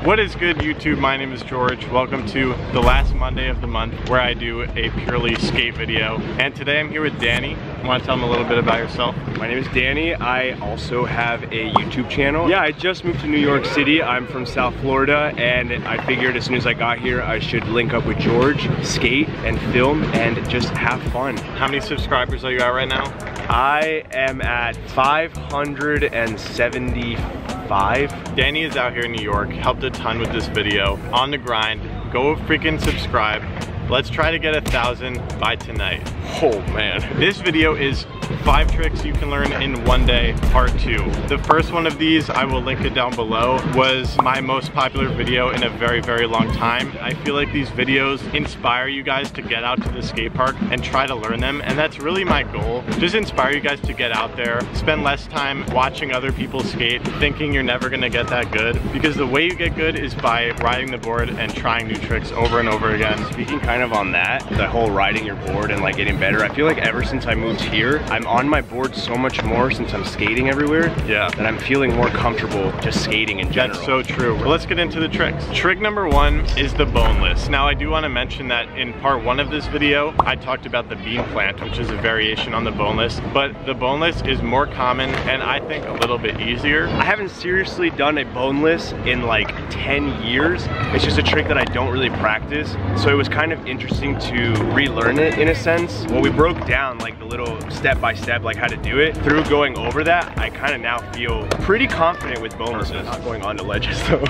What is good, YouTube? My name is George. Welcome to the last Monday of the month where I do a purely skate video. And today I'm here with Danny. You want to tell him a little bit about yourself? My name is Danny. I also have a YouTube channel. Yeah, I just moved to New York City. I'm from South Florida, and I figured as soon as I got here, I should link up with George, skate and film, and just have fun. How many subscribers are you at right now? I am at 575. Danny is out here in New York, helped a ton with this video, on the grind. Go freaking subscribe. Let's try to get 1,000 by tonight. Oh man. This video is 5 tricks you can learn in one day, part 2. The first one of these, I will link it down below, was my most popular video in a very, very long time. I feel like these videos inspire you guys to get out to the skate park and try to learn them, and that's really my goal. Just inspire you guys to get out there, spend less time watching other people skate, thinking you're never gonna get that good, because the way you get good is by riding the board and trying new tricks over and over again. Speaking kind of on that, the whole riding your board and like getting better, I feel like ever since I moved here, I'm on my board so much more since I'm skating everywhere. Yeah. That I'm feeling more comfortable just skating in general. That's so true. Well, let's get into the tricks. Trick number 1 is the boneless. Now, I do want to mention that in part 1 of this video, I talked about the bean plant, which is a variation on the boneless, but the boneless is more common and I think a little bit easier. I haven't seriously done a boneless in like 10 years. It's just a trick that I don't really practice. So it was kind of interesting to relearn it in a sense. When we broke down like the little step-by-step, like how to do it, through going over that, I kind of now feel pretty confident with bonelesses. Not going onto ledges though.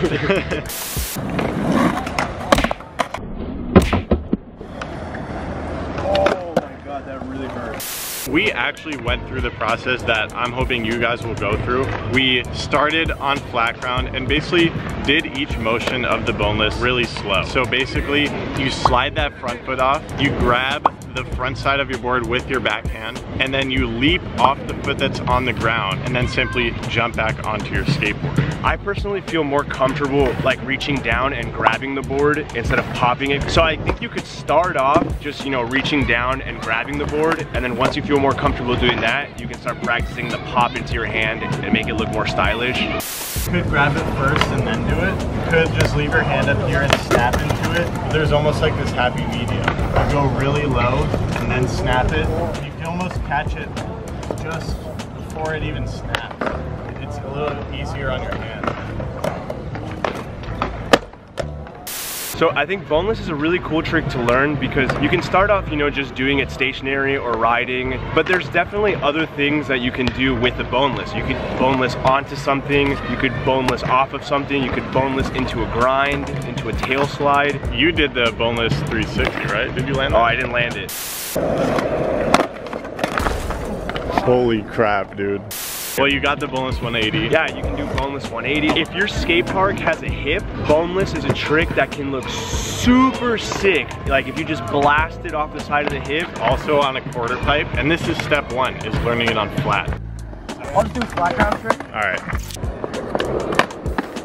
Oh my god, that really hurts. We actually went through the process that I'm hoping you guys will go through. We started on flat ground and basically did each motion of the boneless really slow. So basically, you slide that front foot off, you grab the front side of your board with your backhand, and then you leap off the foot that's on the ground and then simply jump back onto your skateboard. I personally feel more comfortable like reaching down and grabbing the board instead of popping it. So I think you could start off just, you know, reaching down and grabbing the board, and then once you feel more comfortable doing that, you can start practicing the pop into your hand and make it look more stylish. You could grab it first and then do it. You could just leave your hand up here and snap into it. There's almost like this happy medium. You go really low and then snap it. You can almost catch it just before it even snaps. It's a little easier on your hand. So I think boneless is a really cool trick to learn because you can start off, you know, just doing it stationary or riding, but there's definitely other things that you can do with the boneless. You could boneless onto something, you could boneless off of something, you could boneless into a grind, into a tail slide. You did the boneless 360, right? Did you land it? Oh, I didn't land it. Holy crap, dude. Well, you got the boneless 180. Yeah, you can do boneless 180. If your skate park has a hip, boneless is a trick that can look super sick. Like if you just blast it off the side of the hip. Also on a quarter pipe. And this is step 1, is learning it on flat. I'll just do a flat ground trick. All right.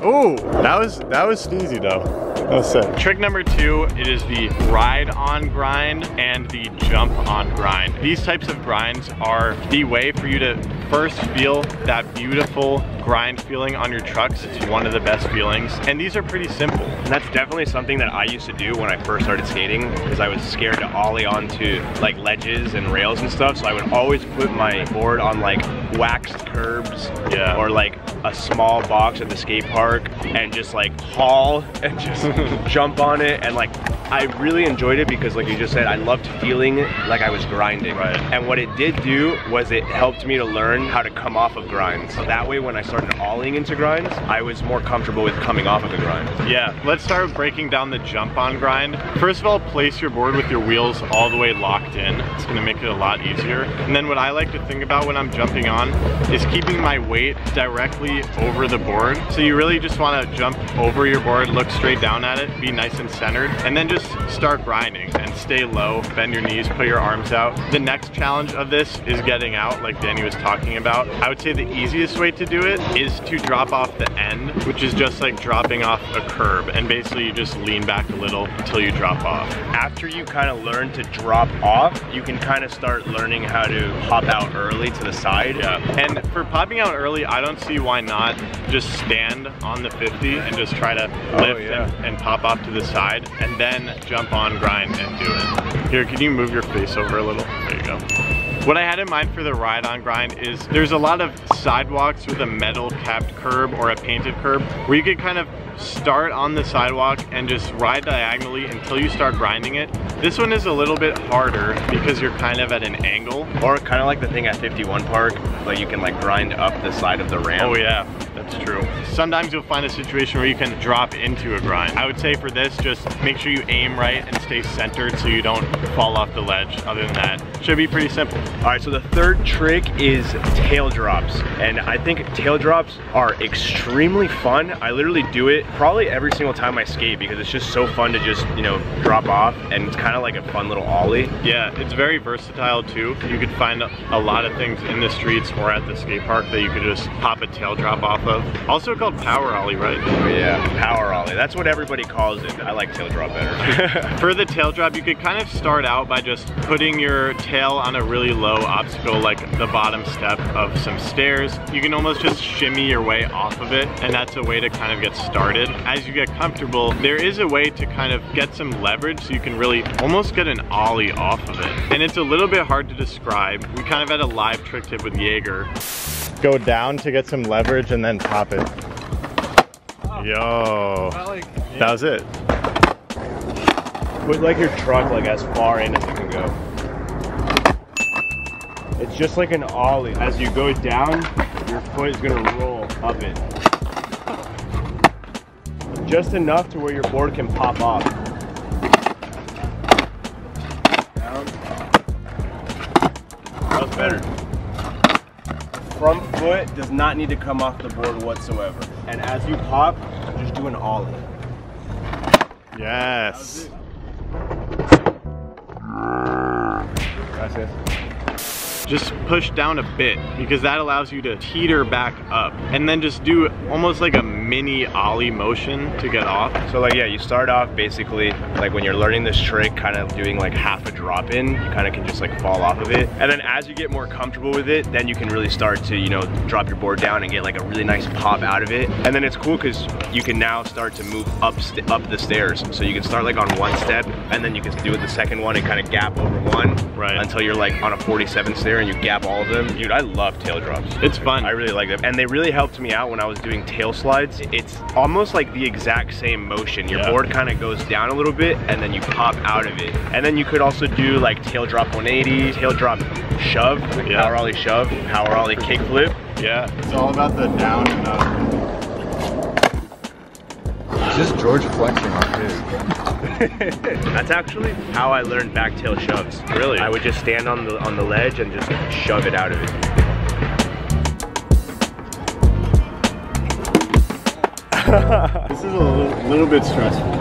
Oh, that was sneezy though. That was sick. Trick number 2, it is the ride on grind and the jump on grind. These types of grinds are the way for you to first feel that beautiful grind feeling on your trucks. It's one of the best feelings. And these are pretty simple. And that's definitely something that I used to do when I first started skating because I was scared to ollie onto like ledges and rails and stuff. So I would always put my board on like waxed curbs, yeah, or like a small box at the skate park and just like haul and just jump on it. And like I really enjoyed it because like you just said, I loved feeling like I was grinding. Right. And what it did do was it helped me to learn how to come off of grinds. So that way when I started ollieing into grinds, I was more comfortable with coming off of the grind. Yeah, let's start breaking down the jump on grind. First of all, place your board with your wheels all the way locked in. It's gonna make it a lot easier. And then what I like to think about when I'm jumping on is keeping my weight directly over the board. So you really just wanna jump over your board, look straight down at it, be nice and centered, and then just start grinding and stay low, bend your knees, put your arms out. The next challenge of this is getting out, like Danny was talking about. I would say the easiest way to do it is to drop off the end, which is just like dropping off a curb, and basically you just lean back a little until you drop off. After you kind of learn to drop off, you can kind of start learning how to pop out early to the side. Yeah, and for popping out early, I don't see why not just stand on the 50 and just try to lift and pop off to the side, and then jump on, grind, and do it. Here, can you move your face over a little? There you go. What I had in mind for the ride on grind is there's a lot of sidewalks with a metal capped curb or a painted curb where you could kind of start on the sidewalk and just ride diagonally until you start grinding it. This one is a little bit harder because you're kind of at an angle. Or kind of like the thing at 51 Park, like you can like grind up the side of the ramp. Oh yeah, that's true. Sometimes you'll find a situation where you can drop into a grind. I would say for this, just make sure you aim right and stay centered so you don't fall off the ledge. Other than that, should be pretty simple. All right, so the third trick is tail drops. And I think tail drops are extremely fun. I literally do it probably every single time I skate because it's just so fun to just, you know, drop off, and it's kind of like a fun little ollie. Yeah, it's very versatile too. You could find a lot of things in the streets or at the skate park that you could just pop a tail drop off of. Also called power ollie, right? Oh yeah, power ollie. That's what everybody calls it. I like tail drop better. For the tail drop, you could kind of start out by just putting your tail on a really low obstacle, like the bottom step of some stairs. You can almost just shimmy your way off of it, and that's a way to kind of get started. As you get comfortable, there is a way to kind of get some leverage so you can really almost get an ollie off of it. And it's a little bit hard to describe. We kind of had a live trick tip with Jaeger. Go down to get some leverage and then pop it. Yo, that was it. Put like your truck like as far in as you can go. It's just like an ollie. As you go down, your foot is gonna roll up it. Just enough to where your board can pop off. Down. That was better. Front foot does not need to come off the board whatsoever. And as you pop, just do an ollie. Yes. That's it. Just push down a bit because that allows you to teeter back up, and then just do almost like a mini ollie motion to get off. So like, yeah, you start off basically like when you're learning this trick, kind of doing like half a drop in, you kind of can just like fall off of it. And then as you get more comfortable with it, then you can really start to, you know, drop your board down and get like a really nice pop out of it. And then it's cool because you can now start to move up the stairs. So you can start like on one step, and then you can do it the second one and kind of gap over one, right, until you're like on a 47 stair and you gap all of them. Dude, I love tail drops. It's fun. I really like them. And they really helped me out when I was doing tail slides. It's almost like the exact same motion. Your board kind of goes down a little bit and then you pop out of it. And then you could also do like tail drop 180, tail drop shove, like power ollie shove, power ollie kick flip. Yeah, it's all about the down and up. It's just George flexing on his. That's actually how I learned back tail shoves. Really? I would just stand on the ledge and just shove it out of it. This is a little bit stressful.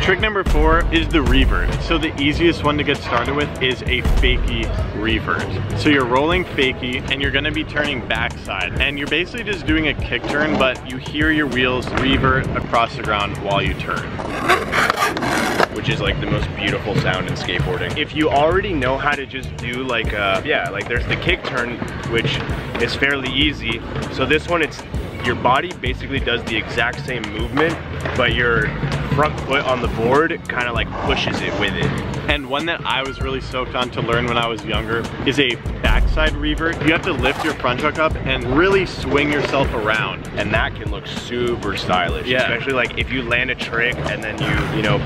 Trick number 4 is the Reaver. So the easiest one to get started with is a fakie Reaver. So you're rolling fakie and you're gonna be turning backside. And you're basically just doing a kick turn, but you hear your wheels Reaver across the ground while you turn. Which is like the most beautiful sound in skateboarding. If you already know how to just do like, like there's the kick turn, which is fairly easy. So this one, it's your body basically does the exact same movement, but your front foot on the board kind of like pushes it with it. And one that I was really stoked on to learn when I was younger is a backside Reaver. You have to lift your front hook up and really swing yourself around. And that can look super stylish. Yeah. Especially like if you land a trick and then you know,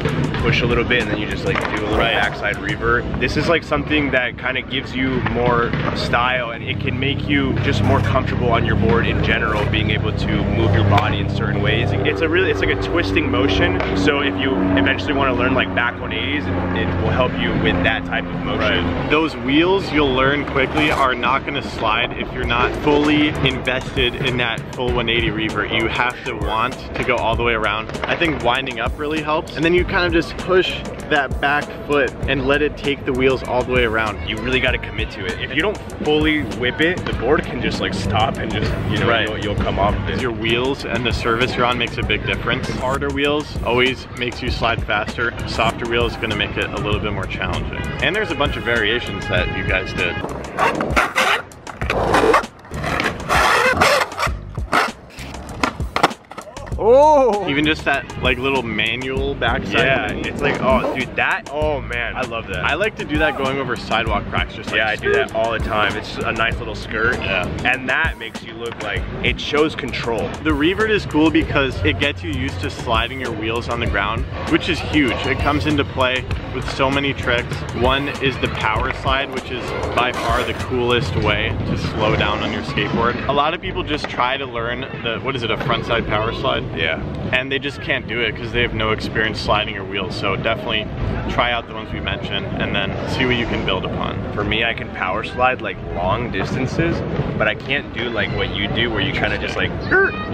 push a little bit and then you just like do a little backside Reaver. This is like something that kind of gives you more style, and it can make you just more comfortable on your board in general, being able to move your body in certain ways. It's like a twisting motion. So if you eventually want to learn like back 180s, it will help you with that type of motion. Right. Those wheels, you'll learn quickly, are not gonna slide if you're not fully invested in that full 180 Reaver. You have to want to go all the way around. I think winding up really helps. And then you kind of just push that back foot and let it take the wheels all the way around. You really got to commit to it. If you don't fully whip it, the board can just like stop and just, you know, right. you'll come off of it. Your wheels and the surface you're on makes a big difference. Harder wheels always makes you slide faster. Softer wheels is gonna make it a little bit more challenging. And there's a bunch of variations that you guys did. Oh! Even just that like little manual backside. Yeah, it's like, oh dude, that, oh man, I love that. I like to do that going over sidewalk cracks, just like, yeah, I do that all the time. It's a nice little skirt. Yeah. And that makes you look like, it shows control. The Reaver is cool because it gets you used to sliding your wheels on the ground, which is huge. It comes into play with so many tricks. One is the power slide, which is by far the coolest way to slow down on your skateboard. A lot of people just try to learn the, what is it, a frontside power slide? Yeah. And they just can't do it because they have no experience sliding your wheels. So definitely try out the ones we mentioned and then see what you can build upon. For me, I can power slide like long distances, but I can't do like what you do where you kind of just like,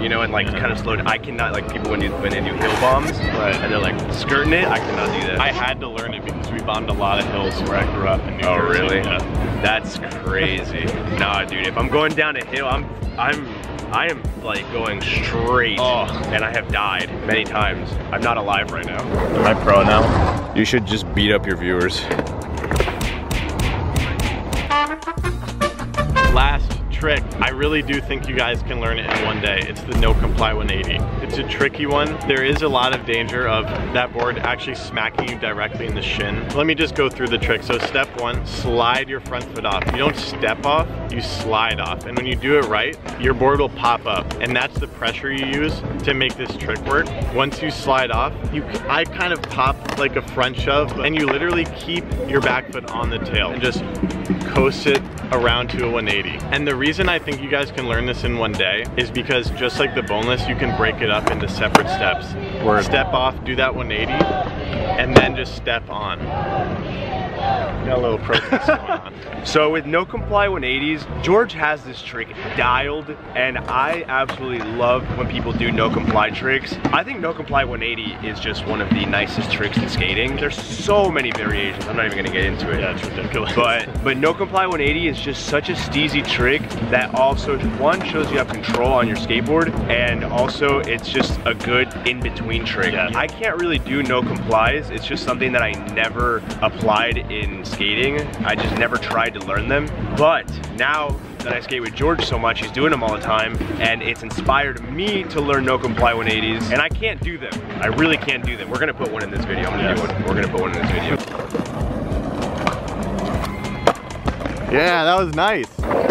you know, and like kind of slow down. I cannot, like people when they do hill bombs, right, and they're like skirting it, I cannot do that. I had to learn it because we bombed a lot of hills where I grew up in New Jersey. Oh really? Yeah. That's crazy. Nah dude, if I'm going down a hill, I am like going straight, and I have died many times. I'm not alive right now. Am I pro now? You should just beat up your viewers. Last trick, I really do think you guys can learn it in one day. It's the NoComply 180. It's a tricky one. There is a lot of danger of that board actually smacking you directly in the shin. Let me just go through the trick. So step one, slide your front foot off. You don't step off, you slide off. And when you do it right, your board will pop up. And that's the pressure you use to make this trick work. Once you slide off, I kind of pop like a front shove, and you literally keep your back foot on the tail and just coast it around to a 180. And the reason I think you guys can learn this in one day is because just like the Boneless, you can break it up into separate steps. Step off, do that 180, and then just step on. Got a little protest going on. So with NoComply 180s, George has this trick dialed, and I absolutely love when people do NoComply tricks. I think NoComply 180 is just one of the nicest tricks in skating. There's so many variations, I'm not even gonna get into it. Yeah, it's ridiculous. But NoComply 180 is just such a steezy trick that also, one, shows you have control on your skateboard, and also it's just a good in-between trick. Yeah. I can't really do NoComplies. It's just something that I never applied in skating. I just never tried to learn them. But now that I skate with George so much, he's doing them all the time, and it's inspired me to learn NoComply 180s, and I can't do them. I really can't do them. We're gonna put one in this video. I'm gonna do one. We're gonna put one in this video. Yeah, that was nice.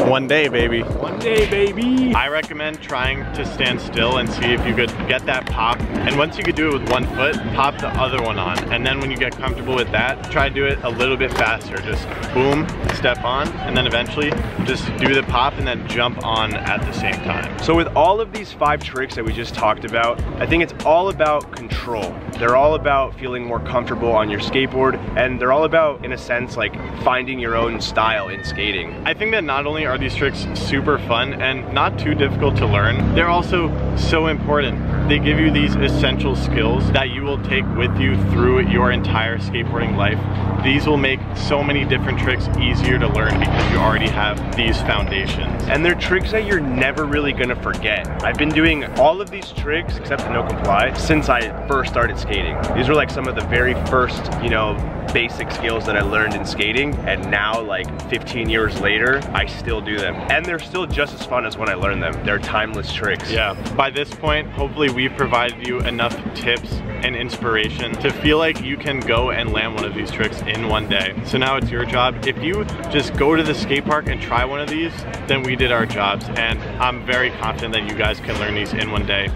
One day, baby. One day, baby. I recommend trying to stand still and see if you could get that pop. And once you could do it with one foot, pop the other one on. And then when you get comfortable with that, try to do it a little bit faster. Just boom, step on, and then eventually just do the pop and then jump on at the same time. So with all of these 5 tricks that we just talked about, I think it's all about control. They're all about feeling more comfortable on your skateboard, and they're all about, in a sense, like finding your own style in skating. I think that not only are these tricks super fun and not too difficult to learn, they're also so important. They give you these essential skills that you will take with you through your entire skateboarding life. These will make so many different tricks easier to learn because you already have these foundations. And they're tricks that you're never really gonna forget. I've been doing all of these tricks, except the NoComply, since I first started skating. These were like some of the very first, you know, basic skills that I learned in skating, and now like 15 years later, I still do them. And they're still just as fun as when I learned them. They're timeless tricks. Yeah, by this point, hopefully we've provided you enough tips and inspiration to feel like you can go and land one of these tricks in one day. So now it's your job. If you just go to the skate park and try one of these, then we did our jobs, and I'm very confident that you guys can learn these in one day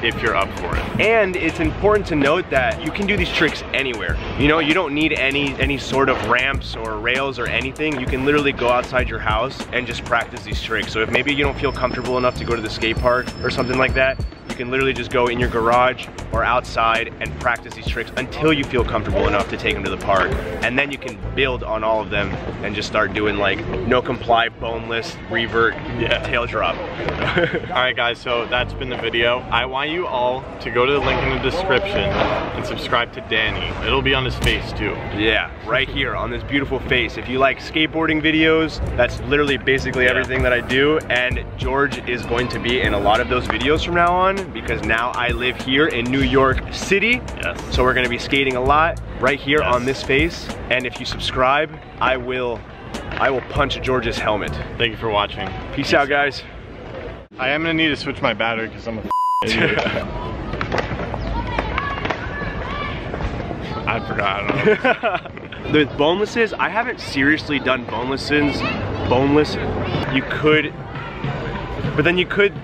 if you're up for it. And it's important to note that you can do these tricks anywhere. You know, you don't need any sort of ramps or rails or anything. You can literally go outside your house and just practice these tricks. So if maybe you don't feel comfortable enough to go to the skate park or something like that, you can literally just go in your garage or outside and practice these tricks until you feel comfortable enough to take them to the park. And then you can build on all of them and just start doing like NoComply, boneless, revert, tail drop. All right guys, so that's been the video. I want you all to go to the link in the description and subscribe to Danny. It'll be on his face too. Yeah, right here on this beautiful face. If you like skateboarding videos, that's literally basically everything that I do. And George is going to be in a lot of those videos from now on because now I live here in New York City. Yes. So we're gonna be skating a lot right here on this face. And if you subscribe, I will punch George's helmet. Thank you for watching. Peace out, guys. I am gonna need to switch my battery because I'm a idiot. I forgot. I don't know. The bonelesses, I haven't seriously done boneless. You could, but then you could